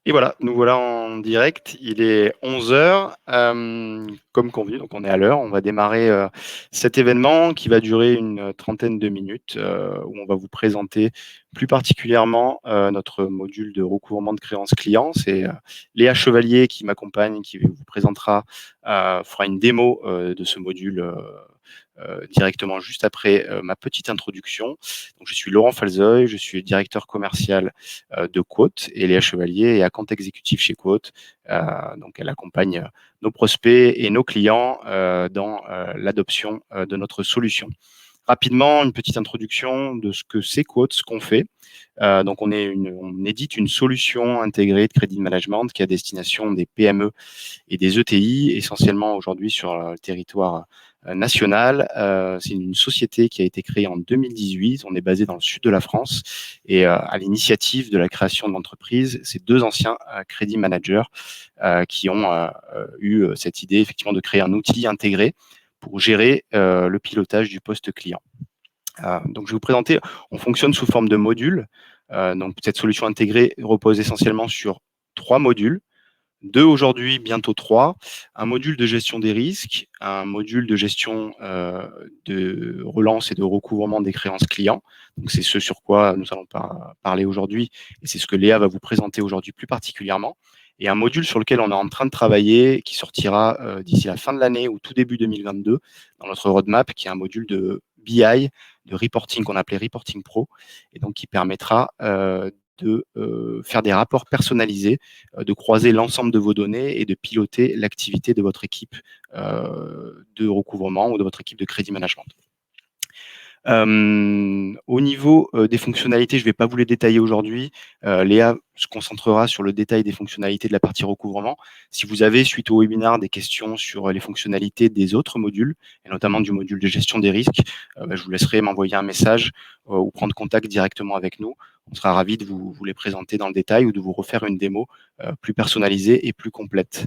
Et voilà, nous voilà en direct. Il est 11 heures, comme convenu, donc on est à l'heure. On va démarrer cet événement qui va durer une trentaine de minutes, où on va vous présenter plus particulièrement notre module de recouvrement de créances clients. C'est Léa Chevalier qui m'accompagne, qui vous présentera, fera une démo de ce module directement juste après ma petite introduction. Donc, je suis Laurent Falzeuil, je suis directeur commercial de Quote et Léa Chevalier est account exécutif chez Quote. Donc, elle accompagne nos prospects et nos clients dans l'adoption de notre solution. Rapidement, une petite introduction de ce que c'est Quote, ce qu'on fait. Donc, on édite une solution intégrée de crédit management qui est à destination des PME et des ETI, essentiellement aujourd'hui sur le territoire national. C'est une société qui a été créée en 2018. On est basé dans le sud de la France et à l'initiative de la création de l'entreprise, c'est deux anciens crédit managers qui ont eu cette idée effectivement de créer un outil intégré pour gérer le pilotage du poste client. Donc, je vais vous présenter, on fonctionne sous forme de modules. Donc, cette solution intégrée repose essentiellement sur 3 modules. 2 aujourd'hui, bientôt 3. Un module de gestion des risques, un module de gestion de relance et de recouvrement des créances clients. Donc, c'est ce sur quoi nous allons parler aujourd'hui et c'est ce que Léa va vous présenter aujourd'hui plus particulièrement. Et un module sur lequel on est en train de travailler qui sortira d'ici la fin de l'année ou tout début 2022 dans notre roadmap, qui est un module de BI, de reporting qu'on appelait Reporting Pro, et donc qui permettra de faire des rapports personnalisés, de croiser l'ensemble de vos données et de piloter l'activité de votre équipe de recouvrement ou de votre équipe de crédit management. Au niveau des fonctionnalités, je ne vais pas vous les détailler aujourd'hui. Léa se concentrera sur le détail des fonctionnalités de la partie recouvrement. Si vous avez, suite au webinaire, des questions sur les fonctionnalités des autres modules, et notamment du module de gestion des risques, je vous laisserai m'envoyer un message ou prendre contact directement avec nous. On sera ravis de vous les présenter dans le détail ou de vous refaire une démo plus personnalisée et plus complète.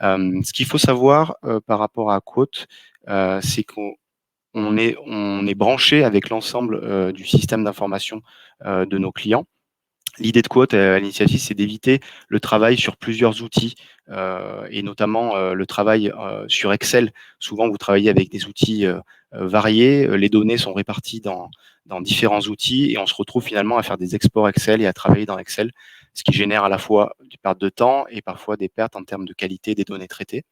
Ce qu'il faut savoir par rapport à Quote, c'est qu'on est branché avec l'ensemble du système d'information de nos clients. L'idée de Quote à l'initiative, c'est d'éviter le travail sur plusieurs outils et notamment le travail sur Excel. Souvent, vous travaillez avec des outils variés, les données sont réparties dans différents outils et on se retrouve finalement à faire des exports Excel et à travailler dans Excel, ce qui génère à la fois des pertes de temps et parfois des pertes en termes de qualité des données traitées.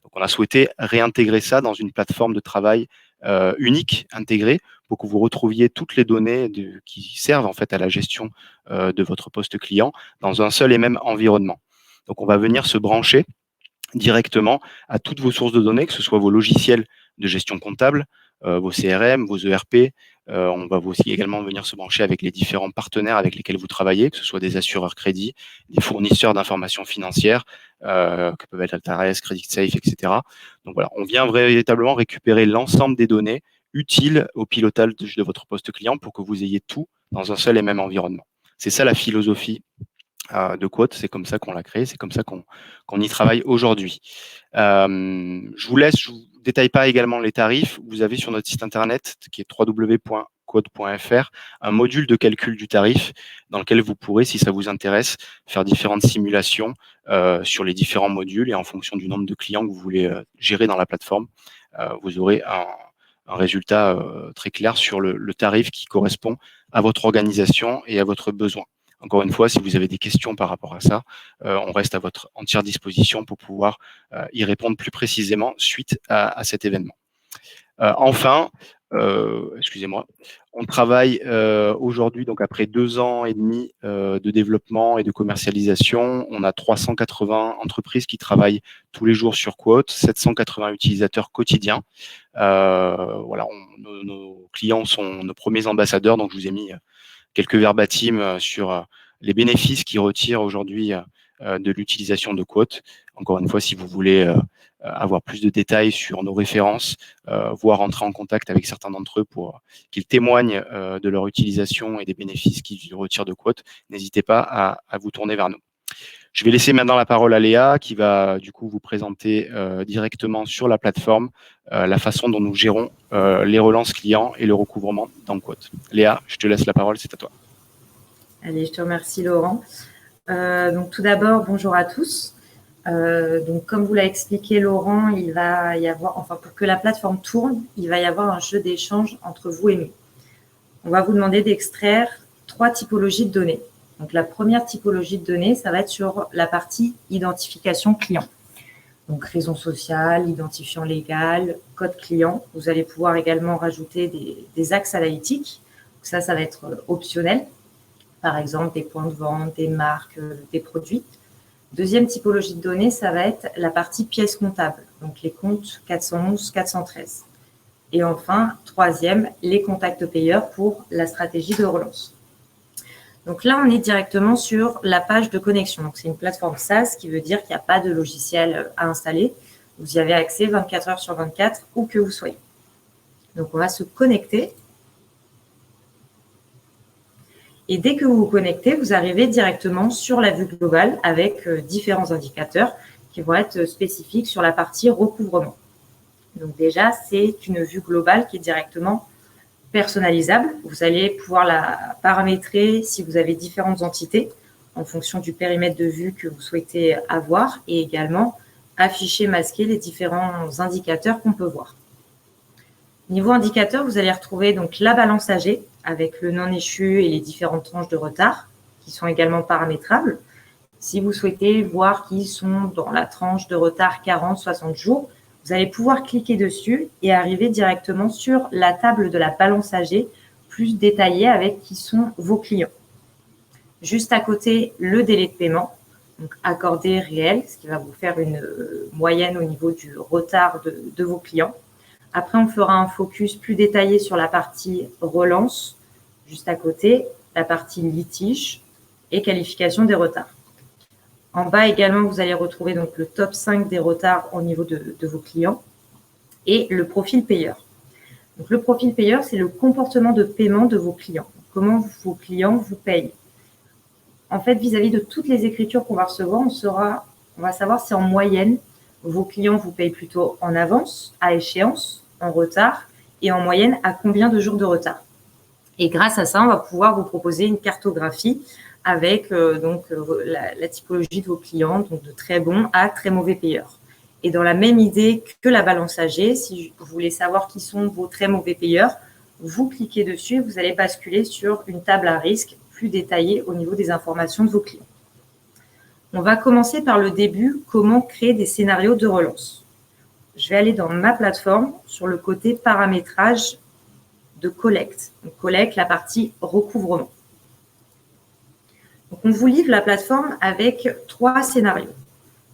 Donc, on a souhaité réintégrer ça dans une plateforme de travail unique, intégrée, pour que vous retrouviez toutes les données qui servent en fait à la gestion de votre poste client dans un seul et même environnement. Donc, on va venir se brancher directement à toutes vos sources de données, que ce soit vos logiciels de gestion comptable, vos CRM, vos ERP. On va aussi également venir se brancher avec les différents partenaires avec lesquels vous travaillez, que ce soit des assureurs crédit, des fournisseurs d'informations financières, que peuvent être Altares, CreditSafe, etc. Donc voilà, on vient véritablement récupérer l'ensemble des données utiles au pilotage de votre poste client pour que vous ayez tout dans un seul et même environnement. C'est ça la philosophie de Quote, c'est comme ça qu'on l'a créé, c'est comme ça qu'on y travaille aujourd'hui. Je vous vous détaille pas également les tarifs. Vous avez sur notre site internet, qui est www.quote.fr, un module de calcul du tarif dans lequel vous pourrez, si ça vous intéresse, faire différentes simulations sur les différents modules et en fonction du nombre de clients que vous voulez gérer dans la plateforme, vous aurez un résultat très clair sur le tarif qui correspond à votre organisation et à votre besoin. Encore une fois, si vous avez des questions par rapport à ça, on reste à votre entière disposition pour pouvoir y répondre plus précisément suite à cet événement. Enfin, excusez-moi, on travaille aujourd'hui, donc après 2 ans et demi de développement et de commercialisation, on a 380 entreprises qui travaillent tous les jours sur Quote, 780 utilisateurs quotidiens. Voilà, nos clients sont nos premiers ambassadeurs, donc je vous ai mis quelques verbatims sur les bénéfices qu'ils retirent aujourd'hui de l'utilisation de Quote. Encore une fois, si vous voulez avoir plus de détails sur nos références, voire entrer en contact avec certains d'entre eux pour qu'ils témoignent de leur utilisation et des bénéfices qu'ils retirent de Quote, n'hésitez pas à vous tourner vers nous. Je vais laisser maintenant la parole à Léa qui va du coup vous présenter directement sur la plateforme la façon dont nous gérons les relances clients et le recouvrement dans Quote. Léa, je te laisse la parole, c'est à toi. Allez, je te remercie Laurent. Donc tout d'abord, bonjour à tous. Donc comme vous l'a expliqué Laurent, il va y avoir, enfin pour que la plateforme tourne, il va y avoir un jeu d'échange entre vous et nous. On va vous demander d'extraire 3 typologies de données. Donc la première typologie de données, ça va être sur la partie identification client. Donc raison sociale, identifiant légal, code client. Vous allez pouvoir également rajouter des axes analytiques. Ça va être optionnel. Par exemple, des points de vente, des marques, des produits. Deuxième typologie de données, ça va être la partie pièces comptables, donc les comptes 411, 413. Et enfin, troisième, les contacts payeurs pour la stratégie de relance. Donc là, on est directement sur la page de connexion. Donc c'est une plateforme SaaS qui veut dire qu'il n'y a pas de logiciel à installer. Vous y avez accès 24 heures sur 24, où que vous soyez. Donc on va se connecter. Et dès que vous vous connectez, vous arrivez directement sur la vue globale avec différents indicateurs qui vont être spécifiques sur la partie recouvrement. Donc déjà, c'est une vue globale qui est directement personnalisable. Vous allez pouvoir la paramétrer si vous avez différentes entités en fonction du périmètre de vue que vous souhaitez avoir et également afficher, masquer les différents indicateurs qu'on peut voir. Niveau indicateur, vous allez retrouver donc la balance AG avec le non échu et les différentes tranches de retard qui sont également paramétrables. Si vous souhaitez voir qui sont dans la tranche de retard 40-60 jours, vous allez pouvoir cliquer dessus et arriver directement sur la table de la balance AG plus détaillée avec qui sont vos clients. Juste à côté, le délai de paiement, donc accordé réel, ce qui va vous faire une moyenne au niveau du retard de vos clients. Après, on fera un focus plus détaillé sur la partie relance, juste à côté, la partie litige et qualification des retards. En bas également, vous allez retrouver donc le top 5 des retards au niveau de vos clients et le profil payeur. Donc, le profil payeur, c'est le comportement de paiement de vos clients. Comment vos clients vous payent. En fait, vis-à-vis de toutes les écritures qu'on va recevoir, on va savoir si en moyenne, vos clients vous payent plutôt en avance, à échéance, en retard et en moyenne à combien de jours de retard. Et grâce à ça, on va pouvoir vous proposer une cartographie avec la typologie de vos clients, donc de très bons à très mauvais payeurs. Et dans la même idée que la balance AG, si vous voulez savoir qui sont vos très mauvais payeurs, vous cliquez dessus et vous allez basculer sur une table à risque plus détaillée au niveau des informations de vos clients. On va commencer par le début, comment créer des scénarios de relance. Je vais aller dans ma plateforme sur le côté paramétrage de collecte. Donc, collecte, la partie recouvrement. Donc, on vous livre la plateforme avec 3 scénarios.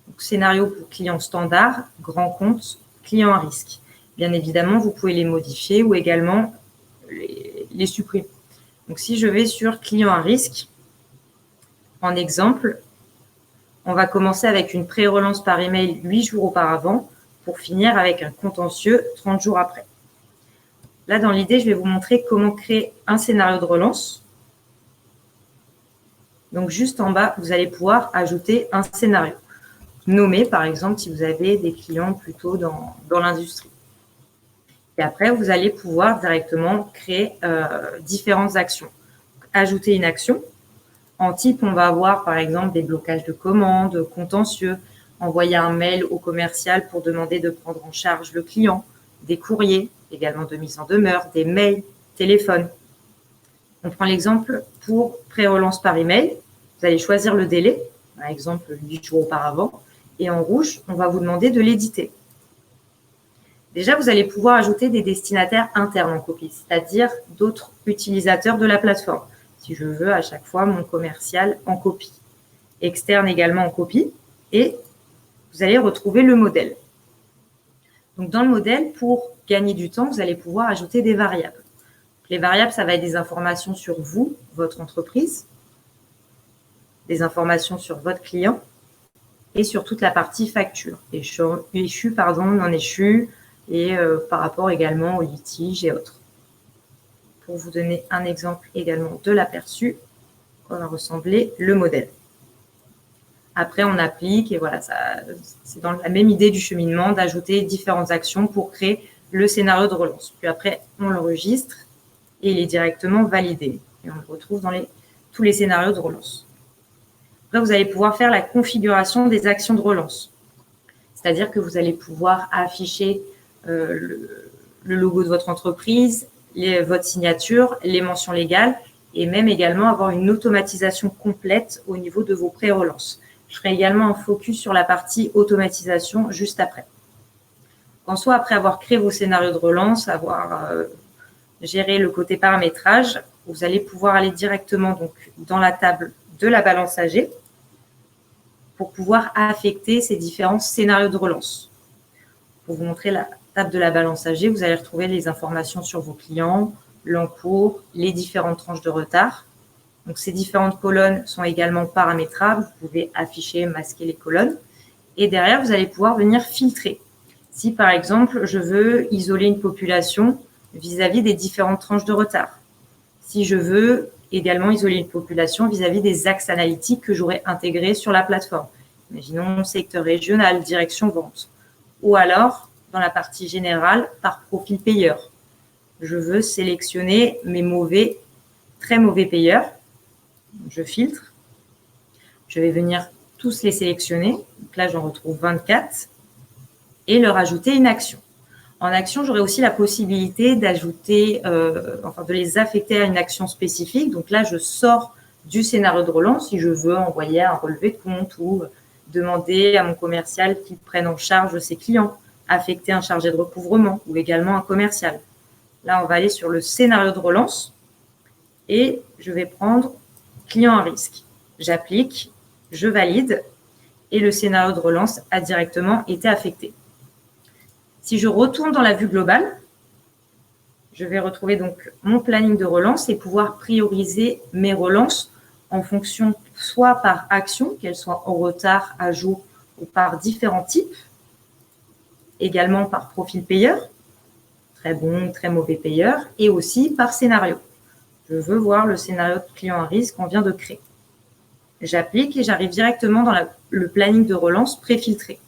Donc, scénario pour client standard, grand compte, client à risque. Bien évidemment, vous pouvez les modifier ou également les supprimer. Donc, si je vais sur client à risque, en exemple, on va commencer avec une pré-relance par email 8 jours auparavant pour finir avec un contentieux 30 jours après. Là, dans l'idée, je vais vous montrer comment créer un scénario de relance. Donc, juste en bas, vous allez pouvoir ajouter un scénario. Nommer, par exemple, si vous avez des clients plutôt dans l'industrie. Et après, vous allez pouvoir directement créer différentes actions. Ajouter une action. En type, on va avoir, par exemple, des blocages de commandes, contentieux, envoyer un mail au commercial pour demander de prendre en charge le client, des courriers, également de mise en demeure, des mails, téléphone. On prend l'exemple pour pré-relance par email. Vous allez choisir le délai, par exemple 8 jours auparavant, et en rouge, on va vous demander de l'éditer. Déjà, vous allez pouvoir ajouter des destinataires internes en copie, c'est-à-dire d'autres utilisateurs de la plateforme. Si je veux à chaque fois mon commercial en copie. Externe également en copie, et vous allez retrouver le modèle. Donc, dans le modèle, pour gagner du temps, vous allez pouvoir ajouter des variables. Les variables, ça va être des informations sur vous, votre entreprise, des informations sur votre client et sur toute la partie facture, échu, non échu, et par rapport également aux litiges et autres. Pour vous donner un exemple également de l'aperçu, on va ressembler le modèle. Après, on applique et voilà, c'est dans la même idée du cheminement d'ajouter différentes actions pour créer le scénario de relance. Puis après, on l'enregistre et il est directement validé. Et on le retrouve dans tous les scénarios de relance. Là, vous allez pouvoir faire la configuration des actions de relance. C'est-à-dire que vous allez pouvoir afficher le logo de votre entreprise, votre signature, les mentions légales et même également avoir une automatisation complète au niveau de vos pré-relances. Je ferai également un focus sur la partie automatisation juste après. En soit, après avoir créé vos scénarios de relance, avoir géré le côté paramétrage, vous allez pouvoir aller directement donc, dans la table de la balance AG pour pouvoir affecter ces différents scénarios de relance. Pour vous montrer la table de la balance AG, vous allez retrouver les informations sur vos clients, l'encours, les différentes tranches de retard. Donc, ces différentes colonnes sont également paramétrables. Vous pouvez afficher, masquer les colonnes. Et derrière, vous allez pouvoir venir filtrer. Si, par exemple, je veux isoler une population vis-à-vis des différentes tranches de retard. Si je veux également isoler une population vis-à-vis des axes analytiques que j'aurais intégrés sur la plateforme. Imaginons secteur régional, direction vente. Ou alors, dans la partie générale, par profil payeur. Je veux sélectionner mes mauvais, très mauvais payeurs. Je filtre. Je vais venir tous les sélectionner. Donc là, j'en retrouve 24. Et leur ajouter une action. En action, j'aurai aussi la possibilité d'ajouter, de les affecter à une action spécifique. Donc là, je sors du scénario de relance si je veux envoyer un relevé de compte ou demander à mon commercial qu'il prenne en charge ses clients, affecter un chargé de recouvrement ou également un commercial. Là, on va aller sur le scénario de relance et je vais prendre client à risque. J'applique, je valide et le scénario de relance a directement été affecté. Si je retourne dans la vue globale, je vais retrouver donc mon planning de relance et pouvoir prioriser mes relances en fonction soit par action, qu'elles soient en retard, à jour ou par différents types, également par profil payeur, très bon, très mauvais payeur, et aussi par scénario. Je veux voir le scénario de client à risque qu'on vient de créer. J'applique et j'arrive directement dans le planning de relance préfiltré.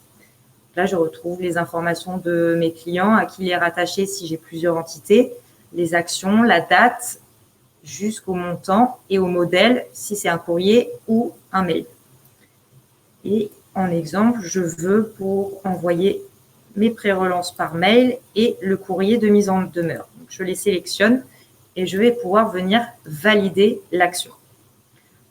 Là, je retrouve les informations de mes clients, à qui les rattacher si j'ai plusieurs entités, les actions, la date, jusqu'au montant et au modèle si c'est un courrier ou un mail. Et en exemple, je veux pour envoyer mes pré-relances par mail et le courrier de mise en demeure. Donc, je les sélectionne et je vais pouvoir venir valider l'action.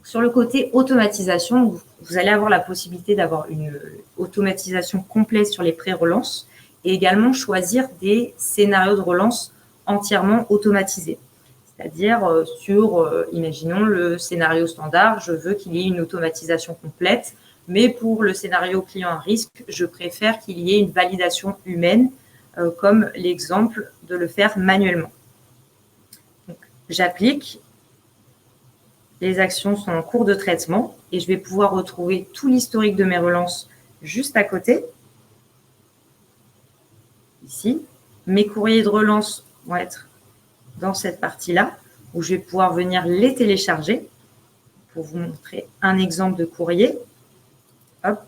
Sur le côté automatisation, vous allez avoir la possibilité d'avoir une automatisation complète sur les pré-relances et également choisir des scénarios de relance entièrement automatisés. C'est-à-dire imaginons le scénario standard, je veux qu'il y ait une automatisation complète, mais pour le scénario client à risque, je préfère qu'il y ait une validation humaine, comme l'exemple de le faire manuellement. J'applique. Les actions sont en cours de traitement et je vais pouvoir retrouver tout l'historique de mes relances juste à côté. Ici, mes courriers de relance vont être dans cette partie-là où je vais pouvoir venir les télécharger pour vous montrer un exemple de courrier. Hop.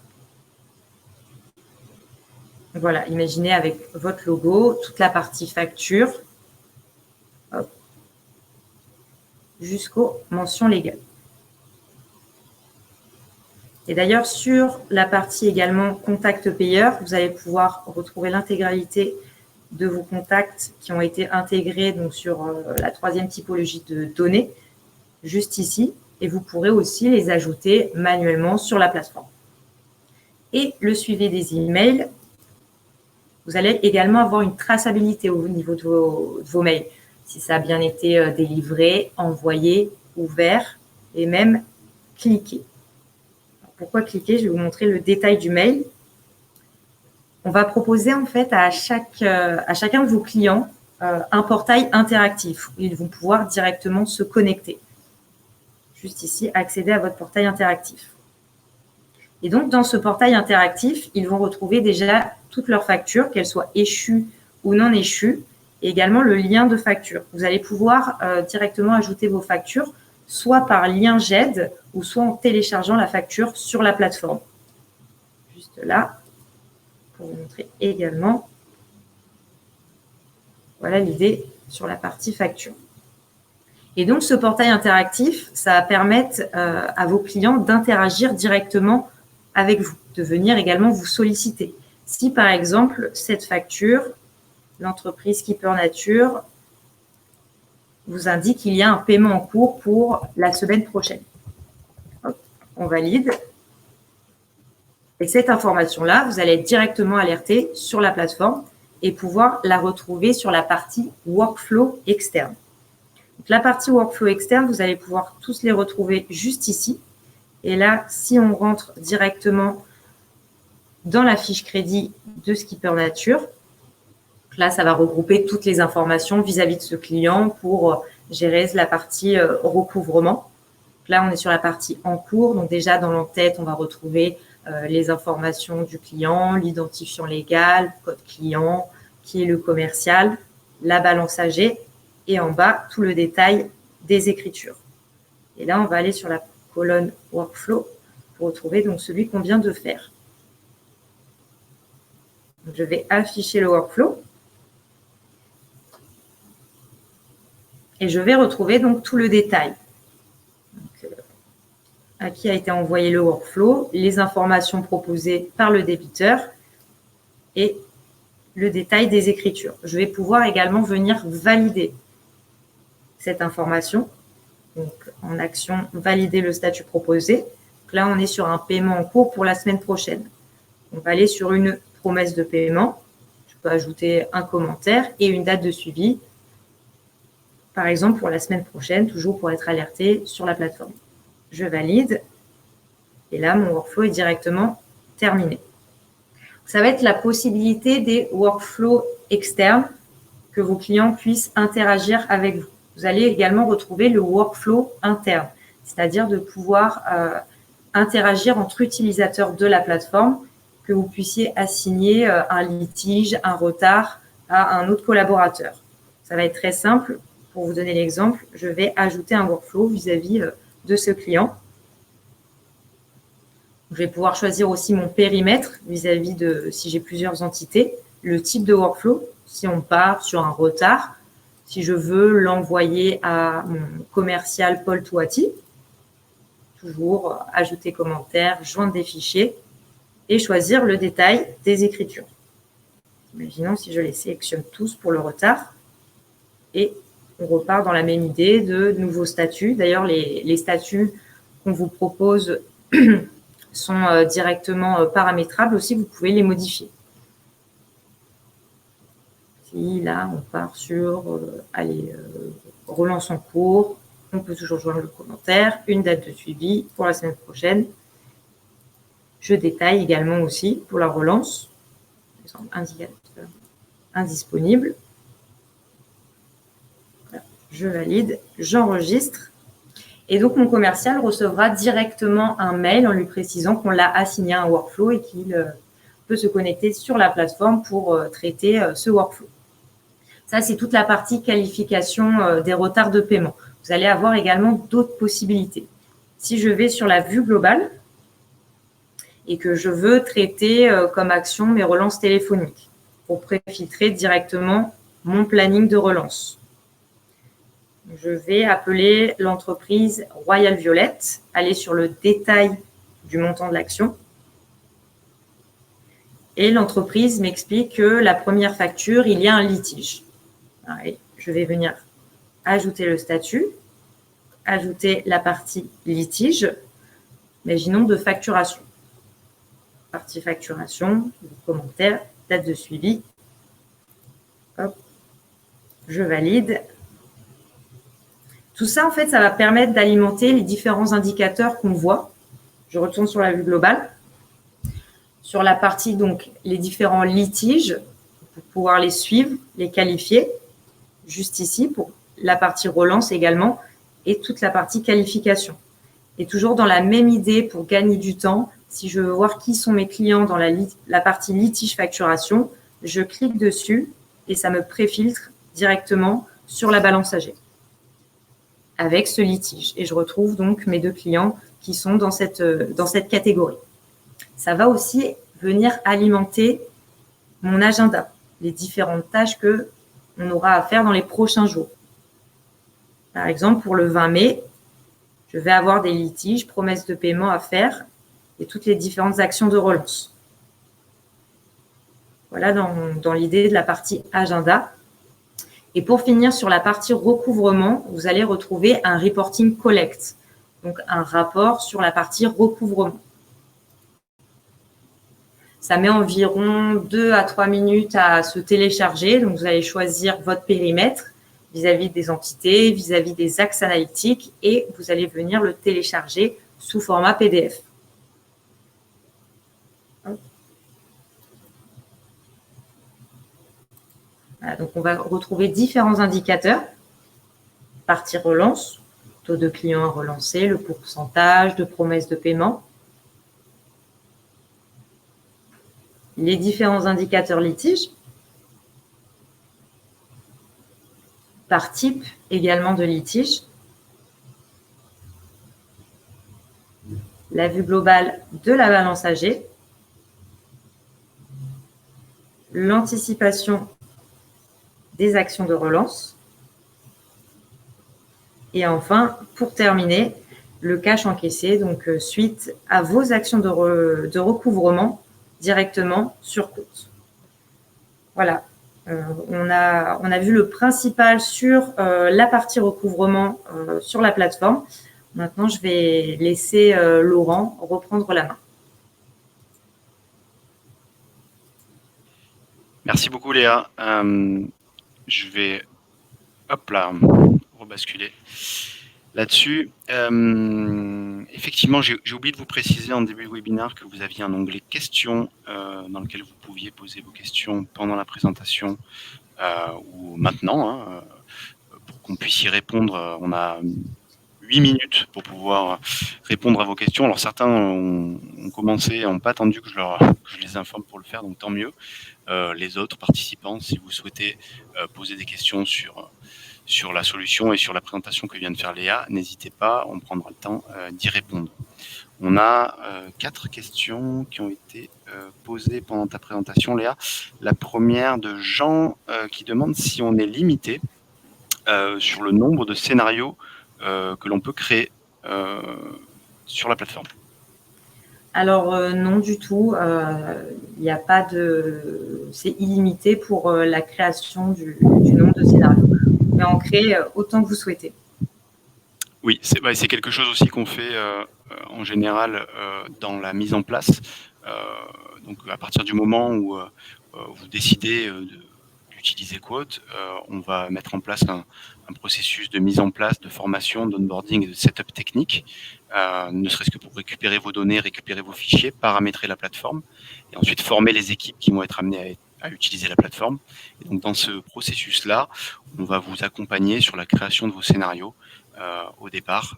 Voilà, imaginez avec votre logo, toute la partie facture, hop, jusqu'aux mentions légales. Et d'ailleurs, sur la partie également contact payeur, vous allez pouvoir retrouver l'intégralité de vos contacts qui ont été intégrés donc, sur la troisième typologie de données, juste ici. Et vous pourrez aussi les ajouter manuellement sur la plateforme. Et le suivi des emails, vous allez également avoir une traçabilité au niveau de vos mails. Si ça a bien été délivré, envoyé, ouvert et même cliqué. Pourquoi cliquer? Je vais vous montrer le détail du mail. On va proposer en fait à chacun de vos clients un portail interactif où ils vont pouvoir directement se connecter. Juste ici, accéder à votre portail interactif. Et donc, dans ce portail interactif, ils vont retrouver déjà toutes leurs factures, qu'elles soient échues ou non échues, et également le lien de facture. Vous allez pouvoir directement ajouter vos factures, soit par lien GED, ou soit en téléchargeant la facture sur la plateforme. Juste là, pour vous montrer également. Voilà l'idée sur la partie facture. Et donc, ce portail interactif, ça va permettre à vos clients d'interagir directement avec vous, de venir également vous solliciter. Si, par exemple, cette facture, l'entreprise Keeper Nature, vous indique qu'il y a un paiement en cours pour la semaine prochaine. Hop, on valide. Et cette information-là, vous allez être directement alerté sur la plateforme et pouvoir la retrouver sur la partie workflow externe. Donc, la partie workflow externe, vous allez pouvoir tous les retrouver juste ici. Et là, si on rentre directement dans la fiche crédit de Skipper Nature, là, ça va regrouper toutes les informations vis-à-vis de ce client pour gérer la partie recouvrement. Là, on est sur la partie en cours. Donc déjà, dans l'entête, on va retrouver les informations du client, l'identifiant légal, code client, qui est le commercial, la balance AG et en bas, tout le détail des écritures. Et là, on va aller sur la colonne Workflow pour retrouver donc celui qu'on vient de faire. Donc, je vais afficher le Workflow. Et je vais retrouver donc tout le détail. Donc, à qui a été envoyé le workflow, les informations proposées par le débiteur et le détail des écritures. Je vais pouvoir également venir valider cette information. Donc, en action, valider le statut proposé. Donc là, on est sur un paiement en cours pour la semaine prochaine. On va aller sur une promesse de paiement. Je peux ajouter un commentaire et une date de suivi. Par exemple, pour la semaine prochaine, toujours pour être alerté sur la plateforme. Je valide. Et là, mon workflow est directement terminé. Ça va être la possibilité des workflows externes que vos clients puissent interagir avec vous. Vous allez également retrouver le workflow interne, c'est-à-dire de pouvoir interagir entre utilisateurs de la plateforme, que vous puissiez assigner un litige, un retard à un autre collaborateur. Ça va être très simple. Pour vous donner l'exemple, je vais ajouter un workflow vis-à-vis de ce client. Je vais pouvoir choisir aussi mon périmètre vis-à-vis de si j'ai plusieurs entités, le type de workflow, si on part sur un retard, si je veux l'envoyer à mon commercial Paul Touati, toujours ajouter commentaire, joindre des fichiers et choisir le détail des écritures. Imaginons si je les sélectionne tous pour le retard et on repart dans la même idée de nouveaux statuts. D'ailleurs, les statuts qu'on vous propose sont directement paramétrables aussi, vous pouvez les modifier. Si là, on part sur relance en cours, on peut toujours joindre le commentaire, une date de suivi pour la semaine prochaine. Je détaille également aussi pour la relance, par exemple, indicateur indisponible. Voilà. Je valide, j'enregistre. Et donc, mon commercial recevra directement un mail en lui précisant qu'on l'a assigné à un workflow et qu'il peut se connecter sur la plateforme pour traiter ce workflow. Ça, c'est toute la partie qualification des retards de paiement. Vous allez avoir également d'autres possibilités. Si je vais sur la vue globale et que je veux traiter comme action mes relances téléphoniques pour préfiltrer directement mon planning de relance. Je vais appeler l'entreprise Royal Violette, aller sur le détail du montant de l'action. Et l'entreprise m'explique que la première facture, il y a un litige. Allez, je vais venir ajouter le statut, ajouter la partie litige, imaginons de facturation. Partie facturation, commentaire, date de suivi. Hop, je valide. Tout ça, en fait, ça va permettre d'alimenter les différents indicateurs qu'on voit. Je retourne sur la vue globale. Sur la partie, donc, les différents litiges, pour pouvoir les suivre, les qualifier. Juste ici, pour la partie relance également, et toute la partie qualification. Et toujours dans la même idée, pour gagner du temps, si je veux voir qui sont mes clients dans la partie litige facturation, je clique dessus et ça me préfiltre directement sur la balance AG avec ce litige. Et je retrouve donc mes deux clients qui sont dans cette catégorie. Ça va aussi venir alimenter mon agenda, les différentes tâches qu'on aura à faire dans les prochains jours. Par exemple, pour le 20 mai, je vais avoir des litiges, promesses de paiement à faire et toutes les différentes actions de relance. Voilà dans l'idée de la partie agenda. Et pour finir, sur la partie recouvrement, vous allez retrouver un reporting collect, donc un rapport sur la partie recouvrement. Ça met environ 2 à 3 minutes à se télécharger. Donc, vous allez choisir votre périmètre vis-à-vis des entités, vis-à-vis des axes analytiques et vous allez venir le télécharger sous format PDF. Voilà, donc, on va retrouver différents indicateurs. Partie relance, taux de clients à relancer, le pourcentage de promesses de paiement. Les différents indicateurs litiges. Par type également de litige. La vue globale de la balance AG. L'anticipation des actions de relance. Et enfin, pour terminer, le cash encaissé, donc suite à vos actions de recouvrement directement sur compte. Voilà, on a vu le principal sur la partie recouvrement sur la plateforme. Maintenant, je vais laisser Laurent reprendre la main. Merci beaucoup Léa. Je vais rebasculer là-dessus. Effectivement, j'ai oublié de vous préciser en début de webinaire que vous aviez un onglet questions dans lequel vous pouviez poser vos questions pendant la présentation ou maintenant. Pour qu'on puisse y répondre, on a 8 minutes pour pouvoir répondre à vos questions. Alors certains ont commencé, n'ont pas attendu que je les informe pour le faire, donc tant mieux. Les autres participants, si vous souhaitez poser des questions sur la solution et sur la présentation que vient de faire Léa, n'hésitez pas, on prendra le temps d'y répondre. On a 4 questions qui ont été posées pendant ta présentation, Léa. La première de Jean qui demande si on est limité sur le nombre de scénarios que l'on peut créer sur la plateforme. Alors non du tout, il n'y a pas de... C'est illimité pour la création du nombre de scénarios. Mais en crée autant que vous souhaitez. Oui, c'est quelque chose aussi qu'on fait en général dans la mise en place. Donc à partir du moment où vous décidez d'utiliser Quote, on va mettre en place un processus de mise en place, de formation, d'onboarding et de setup technique, ne serait-ce que pour récupérer vos données, récupérer vos fichiers, paramétrer la plateforme et ensuite former les équipes qui vont être amenées à utiliser la plateforme. Et donc dans ce processus-là, on va vous accompagner sur la création de vos scénarios au départ.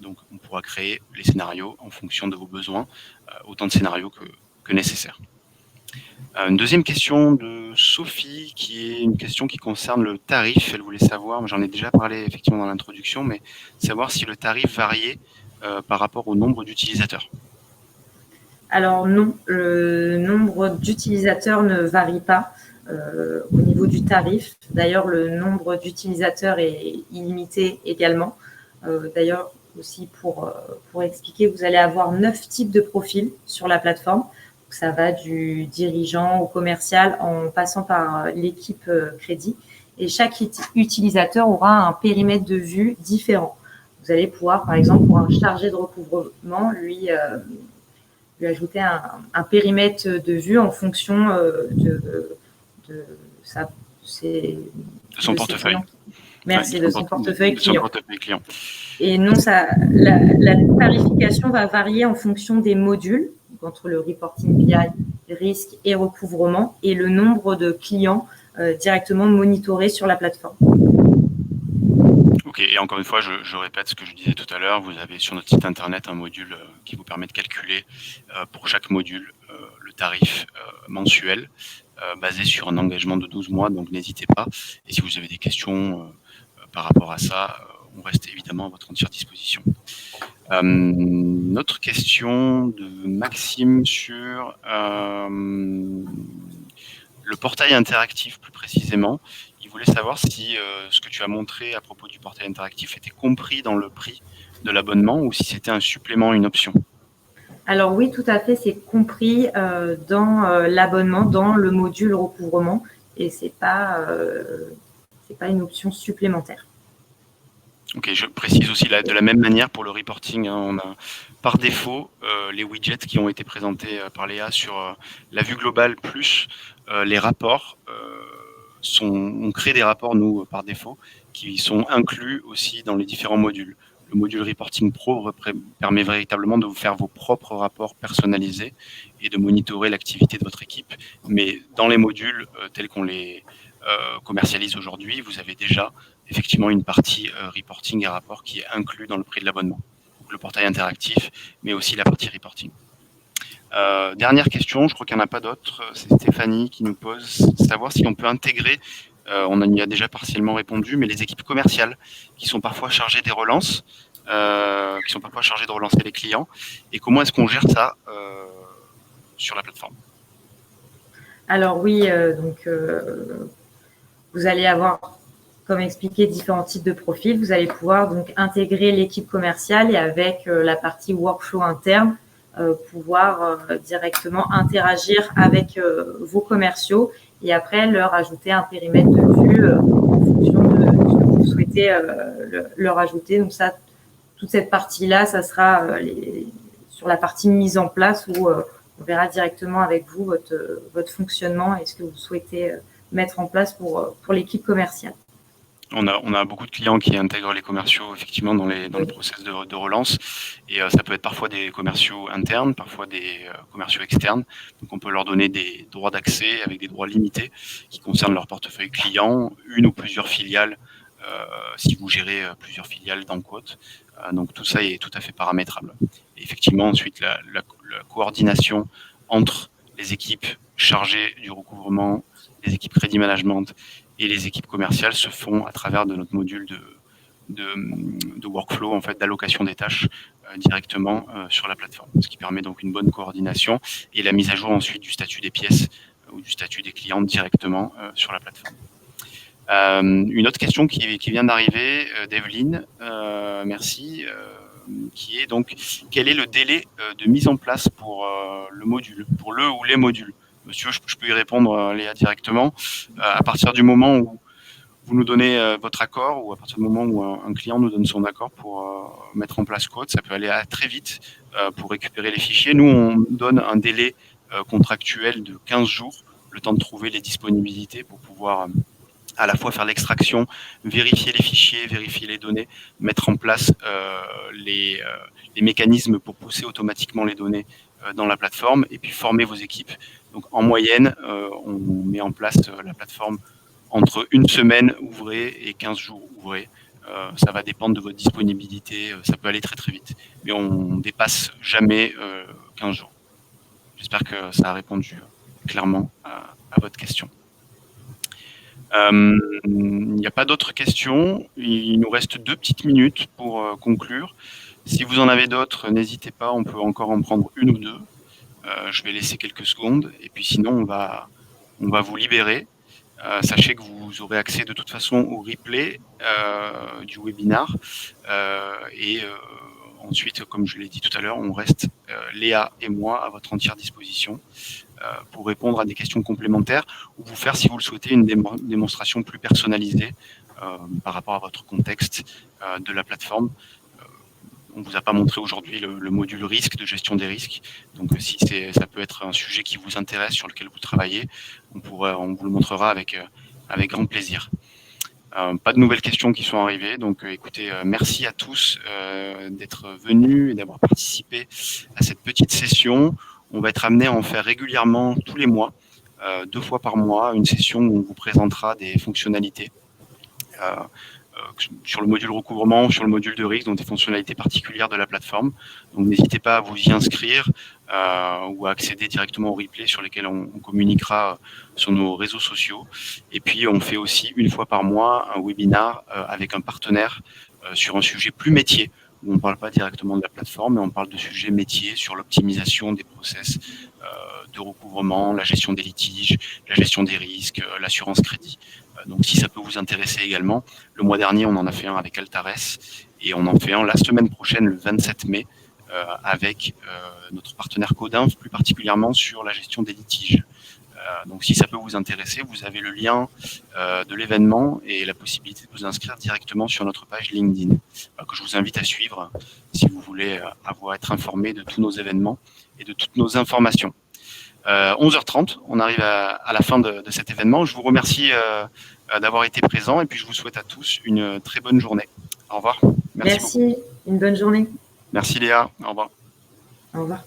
Donc on pourra créer les scénarios en fonction de vos besoins, autant de scénarios que nécessaire. Une deuxième question de Sophie, qui est une question qui concerne le tarif. Elle voulait savoir, j'en ai déjà parlé effectivement dans l'introduction, mais savoir si le tarif variait par rapport au nombre d'utilisateurs. Alors non, le nombre d'utilisateurs ne varie pas au niveau du tarif. D'ailleurs, le nombre d'utilisateurs est illimité également. D'ailleurs, aussi pour expliquer, vous allez avoir 9 types de profils sur la plateforme. Ça va du dirigeant au commercial en passant par l'équipe crédit. Et chaque utilisateur aura un périmètre de vue différent. Vous allez pouvoir, par exemple, pour un chargé de recouvrement, lui ajouter un périmètre de vue en fonction de son portefeuille. Merci, de son portefeuille client. Et non, la tarification va varier en fonction des modules, entre le reporting BI, risque et recouvrement, et le nombre de clients directement monitorés sur la plateforme. Ok, et encore une fois, je répète ce que je disais tout à l'heure, vous avez sur notre site internet un module qui vous permet de calculer pour chaque module le tarif mensuel basé sur un engagement de 12 mois, donc n'hésitez pas. Et si vous avez des questions par rapport à ça, on reste évidemment à votre entière disposition. Notre question de Maxime sur le portail interactif plus précisément. Il voulais savoir si ce que tu as montré à propos du portail interactif était compris dans le prix de l'abonnement ou si c'était un supplément, une option. Alors oui, tout à fait, c'est compris dans l'abonnement, dans le module recouvrement, et c'est pas une option supplémentaire. Ok, je précise aussi de la même manière pour le reporting, hein, on a par défaut les widgets qui ont été présentés par Léa sur la vue globale plus les rapports. On crée des rapports, nous, par défaut, qui sont inclus aussi dans les différents modules. Le module Reporting Pro permet véritablement de vous faire vos propres rapports personnalisés et de monitorer l'activité de votre équipe. Mais dans les modules tels qu'on les commercialise aujourd'hui, vous avez déjà effectivement une partie reporting et rapport qui est inclus dans le prix de l'abonnement. Donc le portail interactif, mais aussi la partie reporting. Dernière question, je crois qu'il n'y en a pas d'autres. C'est Stéphanie qui nous pose savoir si on peut intégrer, on y a déjà partiellement répondu, mais les équipes commerciales qui sont parfois chargées des relances, qui sont parfois chargées de relancer les clients, et comment est-ce qu'on gère ça sur la plateforme? Alors oui, vous allez avoir, comme expliqué, différents types de profils. Vous allez pouvoir donc intégrer l'équipe commerciale et avec la partie workflow interne, pouvoir directement interagir avec vos commerciaux et après leur ajouter un périmètre de vue en fonction de ce que vous souhaitez leur ajouter. Donc ça, toute cette partie-là, ça sera sur la partie mise en place où on verra directement avec vous votre fonctionnement et ce que vous souhaitez mettre en place pour l'équipe commerciale. On a beaucoup de clients qui intègrent les commerciaux effectivement dans le process de relance, et ça peut être parfois des commerciaux internes, parfois des commerciaux externes. Donc on peut leur donner des droits d'accès avec des droits limités qui concernent leur portefeuille client, une ou plusieurs filiales, si vous gérez plusieurs filiales dans Quote. Donc tout ça est tout à fait paramétrable. Et effectivement, ensuite, la coordination entre les équipes chargées du recouvrement, les équipes crédit management et les équipes commerciales se font à travers de notre module de workflow, en fait, d'allocation des tâches directement sur la plateforme, ce qui permet donc une bonne coordination et la mise à jour ensuite du statut des pièces ou du statut des clients directement sur la plateforme. Une autre question qui vient d'arriver d'Evelyne, merci, qui est donc quel est le délai de mise en place pour le module, pour le ou les modules? Monsieur, je peux y répondre, Léa, directement. À partir du moment où vous nous donnez votre accord, ou à partir du moment où un client nous donne son accord pour mettre en place Quote, ça peut aller très vite pour récupérer les fichiers. Nous, on donne un délai contractuel de 15 jours, le temps de trouver les disponibilités pour pouvoir à la fois faire l'extraction, vérifier les fichiers, vérifier les données, mettre en place les mécanismes pour pousser automatiquement les données dans la plateforme et puis former vos équipes. Donc en moyenne, on met en place la plateforme entre une semaine ouvrée et 15 jours ouvrés. Ça va dépendre de votre disponibilité, ça peut aller très très vite. Mais on dépasse jamais 15 jours. J'espère que ça a répondu clairement à votre question. Il n'y a pas d'autres questions. Il nous reste 2 petites minutes pour conclure. Si vous en avez d'autres, n'hésitez pas, on peut encore en prendre une ou deux. Je vais laisser quelques secondes et puis sinon on va vous libérer. Sachez que vous aurez accès de toute façon au replay du webinar et ensuite, comme je l'ai dit tout à l'heure, on reste Léa et moi à votre entière disposition pour répondre à des questions complémentaires ou vous faire, si vous le souhaitez, une démonstration plus personnalisée par rapport à votre contexte de la plateforme. On ne vous a pas montré aujourd'hui le module risque, de gestion des risques. Donc si ça peut être un sujet qui vous intéresse, sur lequel vous travaillez, on vous le montrera avec grand plaisir. Pas de nouvelles questions qui sont arrivées. Donc écoutez, merci à tous d'être venus et d'avoir participé à cette petite session. On va être amené à en faire régulièrement tous les mois, 2 fois par mois, une session où on vous présentera des fonctionnalités sur le module recouvrement, sur le module de risque, donc des fonctionnalités particulières de la plateforme. Donc n'hésitez pas à vous y inscrire ou à accéder directement au replay sur lesquels on communiquera sur nos réseaux sociaux. Et puis on fait aussi une fois par mois un webinar avec un partenaire sur un sujet plus métier, où on ne parle pas directement de la plateforme, mais on parle de sujets métiers sur l'optimisation des process de recouvrement, la gestion des litiges, la gestion des risques, l'assurance crédit. Donc si ça peut vous intéresser également, le mois dernier on en a fait un avec Altares et on en fait un la semaine prochaine, le 27 mai, avec notre partenaire Codinf, plus particulièrement sur la gestion des litiges. Donc si ça peut vous intéresser, vous avez le lien de l'événement et la possibilité de vous inscrire directement sur notre page LinkedIn, que je vous invite à suivre si vous voulez être informé de tous nos événements et de toutes nos informations. 11h30, on arrive à la fin de cet événement. Je vous remercie d'avoir été présent et puis je vous souhaite à tous une très bonne journée. Au revoir. Merci. Une bonne journée. Merci Léa. Au revoir. Au revoir.